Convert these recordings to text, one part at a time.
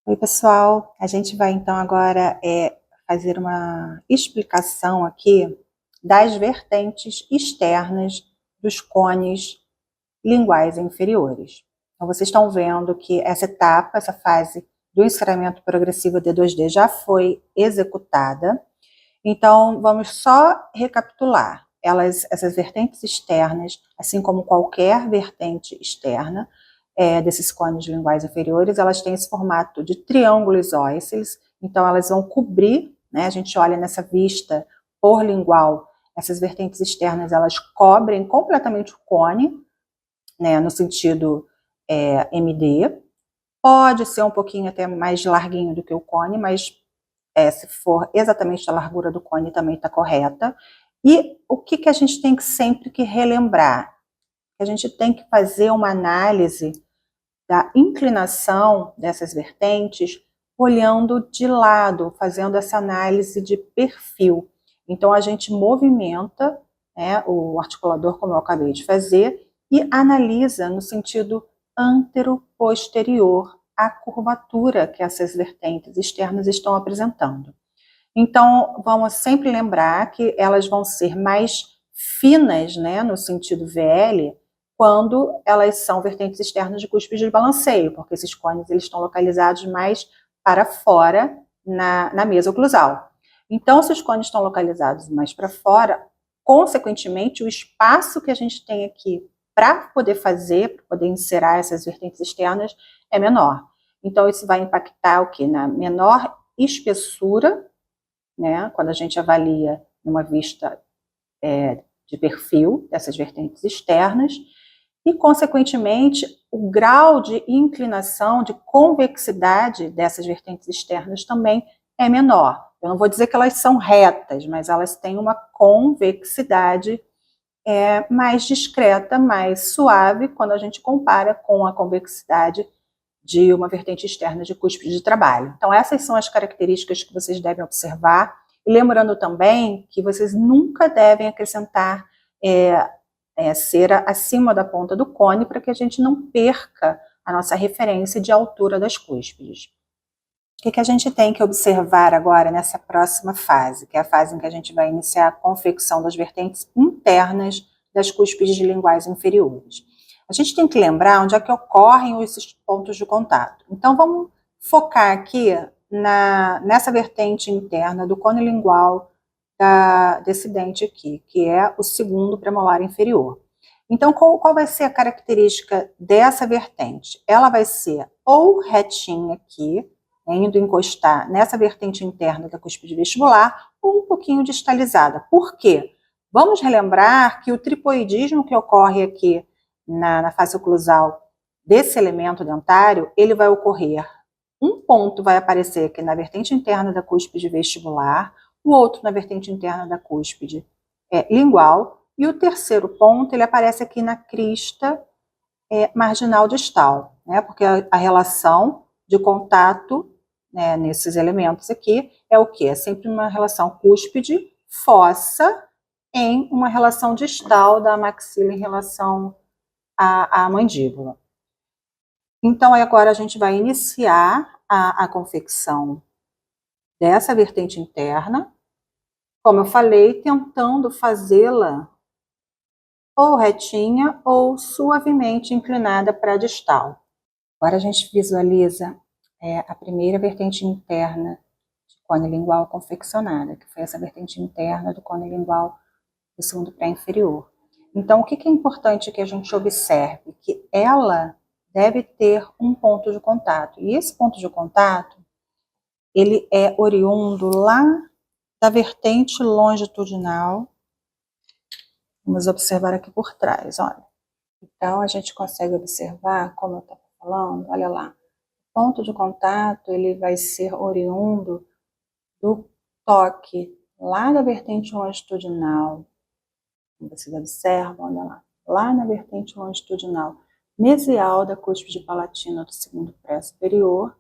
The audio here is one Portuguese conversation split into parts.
Oi, pessoal. A gente vai então agora fazer uma explicação aqui das vertentes externas dos cones linguais inferiores. Então, vocês estão vendo que essa etapa, essa fase do encerramento progressivo D2D já foi executada. Então, vamos só recapitular. Essas vertentes externas, assim como qualquer vertente externa, desses cones linguais inferiores, elas têm esse formato de triângulo isósceles, então elas vão cobrir, né, a gente olha nessa vista por lingual, essas vertentes externas, elas cobrem completamente o cone, né, no sentido MD, pode ser um pouquinho até mais larguinho do que o cone, mas se for exatamente a largura do cone também está correta. E o que a gente tem que sempre que relembrar? A gente tem que fazer uma análise da inclinação dessas vertentes, olhando de lado, fazendo essa análise de perfil. Então, a gente movimenta, né, o articulador, como eu acabei de fazer, e analisa no sentido antero-posterior a curvatura que essas vertentes externas estão apresentando. Então, vamos sempre lembrar que elas vão ser mais finas, né, no sentido VL, quando elas são vertentes externas de cúspide de balanceio, porque esses cones eles estão localizados mais para fora na mesa oclusal. Então, se os cones estão localizados mais para fora, consequentemente, o espaço que a gente tem aqui para poder fazer, para poder inserar essas vertentes externas, é menor. Então, isso vai impactar o quê? Na menor espessura, né, quando a gente avalia numa vista de perfil dessas vertentes externas, e, consequentemente, o grau de inclinação, de convexidade dessas vertentes externas também é menor. Eu não vou dizer que elas são retas, mas elas têm uma convexidade mais discreta, mais suave, quando a gente compara com a convexidade de uma vertente externa de cúspide de trabalho. Então, essas são as características que vocês devem observar. E lembrando também que vocês nunca devem acrescentar cera acima da ponta do cone para que a gente não perca a nossa referência de altura das cúspides. O que a gente tem que observar agora nessa próxima fase, que é a fase em que a gente vai iniciar a confecção das vertentes internas das cúspides linguais inferiores. A gente tem que lembrar onde é que ocorrem esses pontos de contato. Então, vamos focar aqui nessa vertente interna do cone lingual desse dente aqui, que é o segundo premolar inferior. Então, qual vai ser a característica dessa vertente? Ela vai ser ou retinha aqui, indo encostar nessa vertente interna da cúspide vestibular, ou um pouquinho distalizada. Por quê? Vamos relembrar que o tripoidismo que ocorre aqui na face oclusal desse elemento dentário, ele vai ocorrer, um ponto vai aparecer aqui na vertente interna da cúspide vestibular, o outro na vertente interna da cúspide lingual, e o terceiro ponto, ele aparece aqui na crista marginal distal, né, porque a relação de contato, né, nesses elementos aqui é o quê? É sempre uma relação cúspide-fossa em uma relação distal da maxila em relação à mandíbula. Então, agora a gente vai iniciar a confecção dessa vertente interna, como eu falei, tentando fazê-la ou retinha ou suavemente inclinada para a distal. Agora a gente visualiza a primeira vertente interna de cone lingual confeccionada, que foi essa vertente interna do cone lingual do segundo pré-inferior. Então, o que é importante que a gente observe? Que ela deve ter um ponto de contato. E esse ponto de contato, ele é oriundo lá da vertente longitudinal. Vamos observar aqui por trás, olha. Então, a gente consegue observar, como eu estava falando, olha lá. O ponto de contato, ele vai ser oriundo do toque lá da vertente longitudinal. Vocês observam, olha lá na vertente longitudinal mesial da cúspide palatina do segundo pré superior.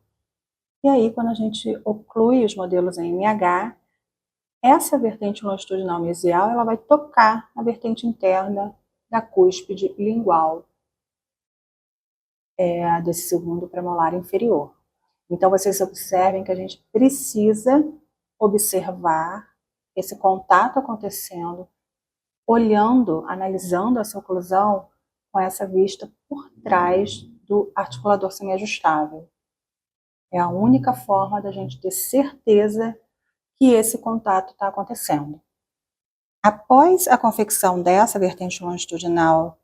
E aí, quando a gente oclui os modelos em MH, essa vertente longitudinal mesial, ela vai tocar a vertente interna da cúspide lingual desse segundo premolar inferior. Então, vocês observem que a gente precisa observar esse contato acontecendo, olhando, analisando essa oclusão com essa vista por trás do articulador semiajustável. É a única forma da gente ter certeza que esse contato está acontecendo. Após a confecção dessa vertente longitudinal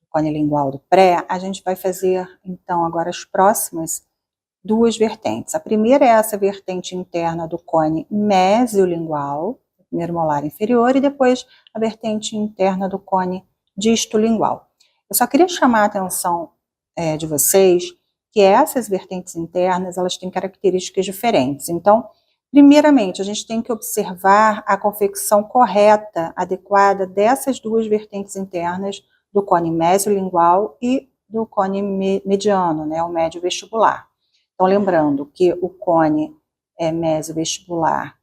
do cone lingual do pré, a gente vai fazer, então, agora as próximas duas vertentes. A primeira é essa vertente interna do cone mesiolingual, primeiro molar inferior, e depois a vertente interna do cone distolingual. Eu só queria chamar a atenção de vocês que essas vertentes internas, elas têm características diferentes. Então, primeiramente, a gente tem que observar a confecção correta, adequada dessas duas vertentes internas do cone mesiolingual e do cone mediano, né, o médio vestibular. Então, lembrando que o cone mesovestibular,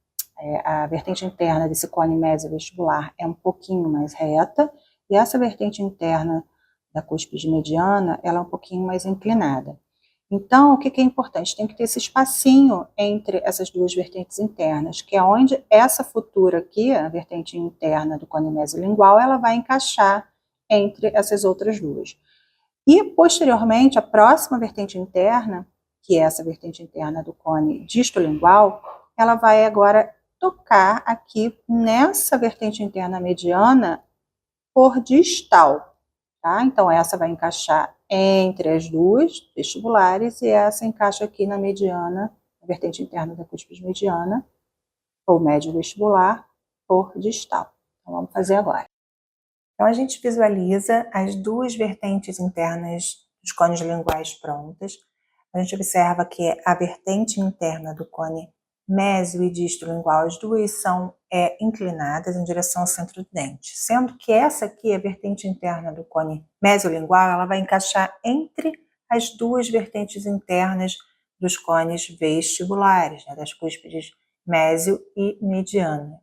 a vertente interna desse cone mesovestibular é um pouquinho mais reta, e essa vertente interna da cúspide mediana, ela é um pouquinho mais inclinada. Então, o que é importante? Tem que ter esse espacinho entre essas duas vertentes internas, que é onde essa futura aqui, a vertente interna do cone mesolingual, ela vai encaixar entre essas outras duas. E, posteriormente, a próxima vertente interna, que é essa vertente interna do cone distolingual, ela vai agora tocar aqui nessa vertente interna mediana por distal, tá? Então, essa vai encaixar entre as duas vestibulares e essa encaixa aqui na mediana, a vertente interna da cúspide mediana, ou médio vestibular, por distal. Então, vamos fazer agora. Então, a gente visualiza as duas vertentes internas dos cones linguais prontas. A gente observa que a vertente interna do cone mésio e distolingual, as duas são inclinadas em direção ao centro do dente, sendo que essa aqui, a vertente interna do cone mesiolingual, ela vai encaixar entre as duas vertentes internas dos cones vestibulares, né, das cúspides mésio e mediana.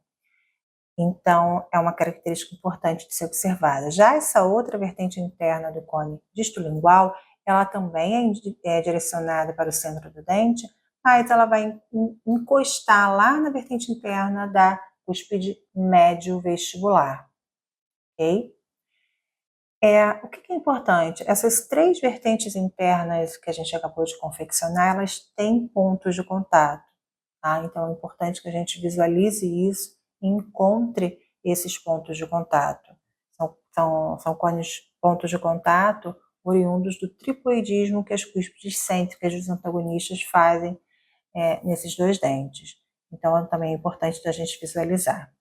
Então, é uma característica importante de ser observada. Já essa outra vertente interna do cone distolingual, ela também é direcionada para o centro do dente, mas ela vai encostar lá na vertente interna da cúspide médio vestibular, ok? O que é importante? Essas três vertentes internas que a gente acabou de confeccionar, elas têm pontos de contato, tá? Então, é importante que a gente visualize isso e encontre esses pontos de contato. São pontos de contato oriundos do triploidismo que as cúspides cêntricas dos antagonistas fazem nesses dois dentes. Então, também é importante da gente visualizar.